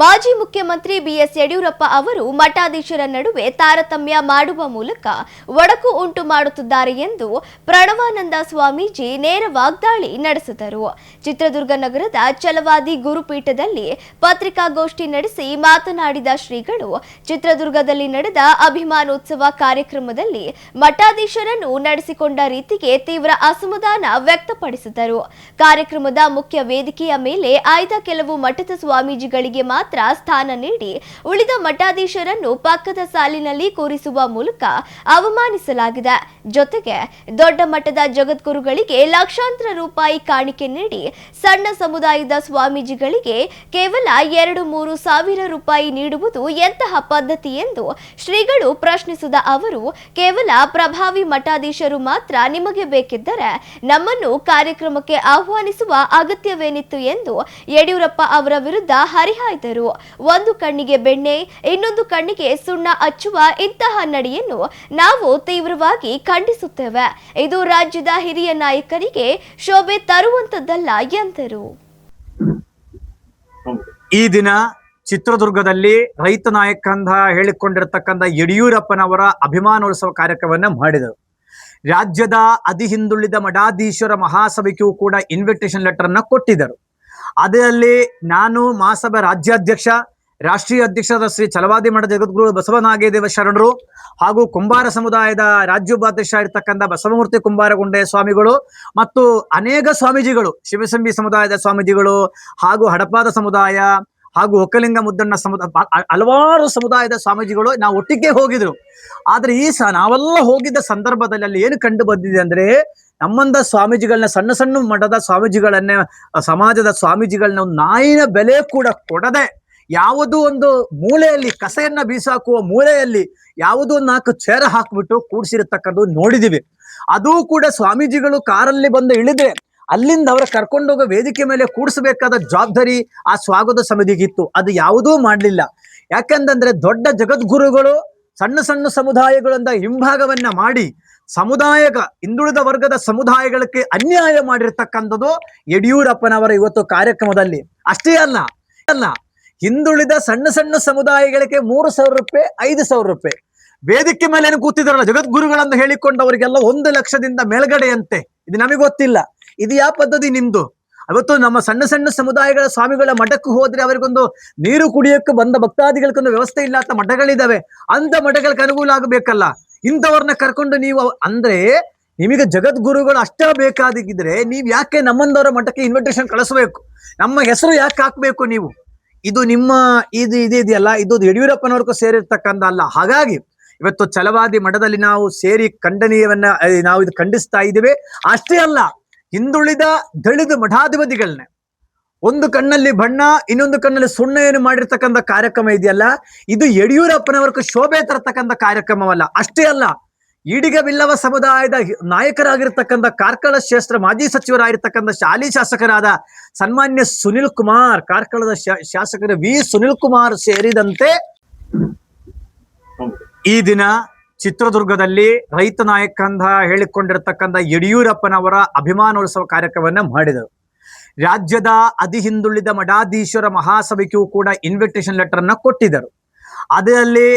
ಮಾಜಿ ಮುಖ್ಯಮಂತ್ರಿ ಬಿಎಸ್ ಯಡಿಯೂರಪ್ಪ ಅವರು ಮಠಾಧೀಶರ ನಡುವೆ ತಾರತಮ್ಯ ಮಾಡುವ ಮೂಲಕ ಒಡಕು ಉಂಟು ಮಾಡುತ್ತಿದ್ದಾರೆ ಎಂದು ಪ್ರಣವಾನಂದ ಸ್ವಾಮೀಜಿ ನೇರ ವಾಗ್ದಾಳಿ ನಡೆಸಿದರು. ಚಿತ್ರದುರ್ಗ ನಗರದ ಛಲವಾದಿ ಗುರುಪೀಠದಲ್ಲಿ ಪತ್ರಿಕಾಗೋಷ್ಠಿ ನಡೆಸಿ ಮಾತನಾಡಿದ ಶ್ರೀಗಳು, ಚಿತ್ರದುರ್ಗದಲ್ಲಿ ನಡೆದ ಅಭಿಮಾನೋತ್ಸವ ಕಾರ್ಯಕ್ರಮದಲ್ಲಿ ಮಠಾಧೀಶರನ್ನು ನಡೆಸಿಕೊಂಡ ರೀತಿಗೆ ತೀವ್ರ ಅಸಮಾಧಾನ ವ್ಯಕ್ತಪಡಿಸಿದರು. ಕಾರ್ಯಕ್ರಮದ ಮುಖ್ಯ ವೇದಿಕೆಯ ಮೇಲೆ ಆಯ್ದ ಕೆಲವು ಮಠದ ಸ್ವಾಮೀಜಿಗಳಿಗೆ ಮಾತ್ರ ಸ್ಥಾನ ನೀಡಿ ಉಳಿದ ಮಠಾಧೀಶರನ್ನು ಪಕ್ಕದ ಸಾಲಿನಲ್ಲಿ ಕೂರಿಸುವ ಮೂಲಕ ಅವಮಾನಿಸಲಾಗಿದೆ. ಜೊತೆಗೆ ದೊಡ್ಡ ಮಟ್ಟದ ಜಗದ್ಗುರುಗಳಿಗೆ ಲಕ್ಷಾಂತರ ರೂಪಾಯಿ ಕಾಣಿಕೆ ನೀಡಿ ಸಣ್ಣ ಸಮುದಾಯದ ಸ್ವಾಮೀಜಿಗಳಿಗೆ ಕೇವಲ 2-3 ಸಾವಿರ ರೂಪಾಯಿ ನೀಡುವುದು ಎಂತಹ ಪದ್ಧತಿ ಎಂದು ಶ್ರೀಗಳು ಪ್ರಶ್ನಿಸಿದ ಅವರು, ಕೇವಲ ಪ್ರಭಾವಿ ಮಠಾಧೀಶರು ಮಾತ್ರ ನಿಮಗೆ ಬೇಕಿದ್ದರೆ ನಮ್ಮನ್ನು ಕಾರ್ಯಕ್ರಮಕ್ಕೆ ಆಹ್ವಾನಿಸುವ ಅಗತ್ಯವೇನಿತ್ತು ಎಂದು ಯಡಿಯೂರಪ್ಪ ಅವರ ವಿರುದ್ಧ ಹರಿಹಾಯ್ದರು. ಒಂದು ಕಣ್ಣಿಗೆ ಬೆಣ್ಣೆ, ಇನ್ನೊಂದು ಕಣ್ಣಿಗೆ ಸುಣ್ಣ ಹಚ್ಚುವ ಇಂತಹ ನಡೆಯನ್ನು ನಾವು ತೀವ್ರವಾಗಿ ಖಂಡಿಸುತ್ತೇವೆ. ಇದು ರಾಜ್ಯದ ಹಿರಿಯ ನಾಯಕರಿಗೆ ಶೋಭೆ ತರುವಂತದ್ದಲ್ಲ ಎಂದರು. ಈ ದಿನ ಚಿತ್ರದುರ್ಗದಲ್ಲಿ ರೈತ ನಾಯಕ ಅಂತ ಹೇಳಿಕೊಂಡಿರತಕ್ಕಂಥ ಯಡಿಯೂರಪ್ಪನವರ ಅಭಿಮಾನೋತ್ಸವ ಕಾರ್ಯಕ್ರಮವನ್ನು ಮಾಡಿದರು. ರಾಜ್ಯದ ಅತಿ ಹಿಂದುಳಿದ ಮಠಾಧೀಶರ ಮಹಾಸಭೆಗೂ ಕೂಡ ಇನ್ವಿಟೇಷನ್ ಲೆಟರ್ ಅನ್ನ ಕೊಟ್ಟಿದ್ದರು. ಅದರಲ್ಲಿ ನಾನು ಮಹಾಸಭೆ ರಾಜ್ಯಾಧ್ಯಕ್ಷ, ರಾಷ್ಟ್ರೀಯ ಅಧ್ಯಕ್ಷರಾದ ಶ್ರೀ ಛಲವಾದಿ ಮಠ ಜಗದ್ಗುರು ಬಸವನಾಗೇದೇವ ಶರಣರು ಹಾಗೂ ಕುಂಬಾರ ಸಮುದಾಯದ ರಾಜ್ಯೋಪಾಧ್ಯಕ್ಷ ಇರತಕ್ಕಂಥ ಬಸವಮೂರ್ತಿ ಕುಂಬಾರಗುಂಡೆಯ ಸ್ವಾಮಿಗಳು ಮತ್ತು ಅನೇಕ ಸ್ವಾಮೀಜಿಗಳು, ಶಿವಸಂಬಿ ಸಮುದಾಯದ ಸ್ವಾಮೀಜಿಗಳು ಹಾಗೂ ಹಡಪಾದ ಸಮುದಾಯ ಹಾಗೂ ಒಕ್ಕಲಿಂಗ ಮುದ್ದಣ್ಣ ಸಮುದಾಯ, ಹಲವಾರು ಸಮುದಾಯದ ಸ್ವಾಮೀಜಿಗಳು ನಾವು ಒಟ್ಟಿಗೆ ಹೋಗಿದ್ರು. ಆದ್ರೆ ನಾವೆಲ್ಲ ಹೋಗಿದ್ದ ಸಂದರ್ಭದಲ್ಲಿ ಅಲ್ಲಿ ಏನು ಕಂಡು ಬಂದಿದೆ ಅಂದ್ರೆ, ನಮ್ಮಂದ ಸ್ವಾಮೀಜಿಗಳನ್ನ, ಸಣ್ಣ ಸಣ್ಣ ಮಠದ ಸ್ವಾಮೀಜಿಗಳನ್ನೇ, ಸಮಾಜದ ಸ್ವಾಮೀಜಿಗಳನ್ನ ನಾಯಿನ ಬೆಲೆ ಕೂಡ ಕೊಡದೆ ಯಾವುದೋ ಒಂದು ಮೂಲೆಯಲ್ಲಿ ಕಸೆಯನ್ನ ಬೀಸಾಕುವ ಮೂಲೆಯಲ್ಲಿ ಯಾವುದೋ 4 ಚೇರ ಹಾಕ್ಬಿಟ್ಟು ಕೂಡಿಸಿರತಕ್ಕದ್ದು ನೋಡಿದಿವಿ. ಅದು ಕೂಡ ಸ್ವಾಮೀಜಿಗಳು ಕಾರಲ್ಲಿ ಬಂದು ಇಳಿದ್ರೆ ಅಲ್ಲಿಂದ ಅವರ ಕರ್ಕೊಂಡೋಗೋ ವೇದಿಕೆ ಮೇಲೆ ಕೂಡಿಸಬೇಕಾದ ಜವಾಬ್ದಾರಿ ಆ ಸ್ವಾಗತ ಸಮಿತಿಗಿತ್ತು. ಅದು ಯಾವುದೂ ಮಾಡಲಿಲ್ಲ. ಯಾಕಂತಂದ್ರೆ ದೊಡ್ಡ ಜಗದ್ಗುರುಗಳು ಸಣ್ಣ ಸಣ್ಣ ಸಮುದಾಯಗಳಿಂದ ಹಿಂಭಾಗವನ್ನ ಮಾಡಿ ಹಿಂದುಳಿದ ವರ್ಗದ ಸಮುದಾಯಗಳಿಗೆ ಅನ್ಯಾಯ ಮಾಡಿರ್ತಕ್ಕಂಥದ್ದು ಯಡಿಯೂರಪ್ಪನವರ ಇವತ್ತು ಕಾರ್ಯಕ್ರಮದಲ್ಲಿ. ಅಷ್ಟೇ ಅಲ್ಲ, ಹಿಂದುಳಿದ ಸಣ್ಣ ಸಣ್ಣ ಸಮುದಾಯಗಳಿಗೆ 3,000 ರೂಪಾಯಿ, 5,000 ರೂಪಾಯಿ ವೇದಿಕೆ ಮೇಲೆ ಏನು ಕೂತಿದಾರಲ್ಲ ಜಗದ್ಗುರುಗಳಂತ ಹೇಳಿಕೊಂಡವರಿಗೆಲ್ಲ 1 ಲಕ್ಷದಿಂದ ಮೇಲ್ಗಡೆಯಂತೆ. ಇದು ನಮಗೆ ಗೊತ್ತಿಲ್ಲ. ಇದು ಯಾವ ಪದ್ಧತಿ ನಿಮ್ದು? ಅವತ್ತು ನಮ್ಮ ಸಣ್ಣ ಸಣ್ಣ ಸಮುದಾಯಗಳ ಸ್ವಾಮಿಗಳ ಮಠಕ್ಕೆ ಹೋದ್ರೆ ಅವರಿಗೊಂದು ನೀರು ಕುಡಿಯೋಕೆ ಬಂದ ಭಕ್ತಾದಿಗಳಿಗೊಂದು ವ್ಯವಸ್ಥೆ ಇಲ್ಲ ಅಂತ ಮಠಗಳಿದಾವೆ. ಅಂತ ಮಠಗಳಿಗೆ ಅನುಕೂಲ ಆಗಬೇಕಲ್ಲ. ಇಂಥವ್ರನ್ನ ಕರ್ಕೊಂಡು ನೀವು ಅಂದ್ರೆ ನಿಮಗೆ ಜಗದ್ಗುರುಗಳು ಅಷ್ಟೇ ಬೇಕಾದಿದ್ರೆ ನೀವ್ ಯಾಕೆ ನಮ್ಮಂದವರ ಮಠಕ್ಕೆ ಇನ್ವಿಟೇಷನ್ ಕಳಿಸ್ಬೇಕು? ನಮ್ಮ ಹೆಸರು ಯಾಕೆ ಹಾಕ್ಬೇಕು ನೀವು? ಇದು ನಿಮ್ಮ ಇದೆಯಲ್ಲ, ಇದು ಯಡಿಯೂರಪ್ಪನವ್ರಿಗೂ ಸೇರಿರ್ತಕ್ಕಂಥ ಅಲ್ಲ. ಹಾಗಾಗಿ ಇವತ್ತು ಛಲವಾದಿ ಮಠದಲ್ಲಿ ನಾವು ಸೇರಿ ಖಂಡನೀಯವನ್ನ ನಾವು ಇದು ಖಂಡಿಸ್ತಾ ಇದ್ದೇವೆ. ಅಷ್ಟೇ ಅಲ್ಲ, ಹಿಂದುಳಿದ ದಳಿದ ಮಠಾಧಿಪತಿಗಳನ್ನ ಒಂದು ಕಣ್ಣಲ್ಲಿ ಬಣ್ಣ, ಇನ್ನೊಂದು ಕಣ್ಣಲ್ಲಿ ಸುಣ್ಣ ಏನು ಮಾಡಿರ್ತಕ್ಕಂಥ ಕಾರ್ಯಕ್ರಮ ಇದೆಯಲ್ಲ, ಇದು ಯಡಿಯೂರಪ್ಪನವರ್ಗ ಶೋಭೆ ತರತಕ್ಕಂಥ ಕಾರ್ಯಕ್ರಮವಲ್ಲ. ಅಷ್ಟೇ ಅಲ್ಲ, ಈಡಿಗ ಬಿಲ್ಲವ ಸಮುದಾಯದ ನಾಯಕರಾಗಿರ್ತಕ್ಕಂಥ ಕಾರ್ಕಳ ಕ್ಷೇತ್ರ ಮಾಜಿ ಸಚಿವರಾಗಿರ್ತಕ್ಕಂಥ ಶಾಲಿ ಶಾಸಕರಾದ ಸನ್ಮಾನ್ಯ ಸುನಿಲ್ ಕುಮಾರ್, ಕಾರ್ಕಳದ ಶಾಸಕರು ಸುನಿಲ್ ಕುಮಾರ್ ಸೇರಿದಂತೆ ಈ ದಿನ ಚಿತ್ರದುರ್ಗದಲ್ಲಿ ರೈತ ನಾಯಕ ಅಂತ ಹೇಳಿಕೊಂಡಿರತಕ್ಕಂಥ ಯಡಿಯೂರಪ್ಪನವರ ಅಭಿಮಾನೋತ್ಸವ ಕಾರ್ಯಕ್ರಮವನ್ನ ಮಾಡಿದರು. ರಾಜ್ಯದ ಅತಿ ಹಿಂದುಳಿದ ಮಠಾಧೀಶರ ಮಹಾಸಭೆಗೂ ಕೂಡ ಇನ್ವಿಟೇಷನ್ ಲೆಟರ್ ಅನ್ನ ಕೊಟ್ಟಿದ್ದರು. ಅದರಲ್ಲಿ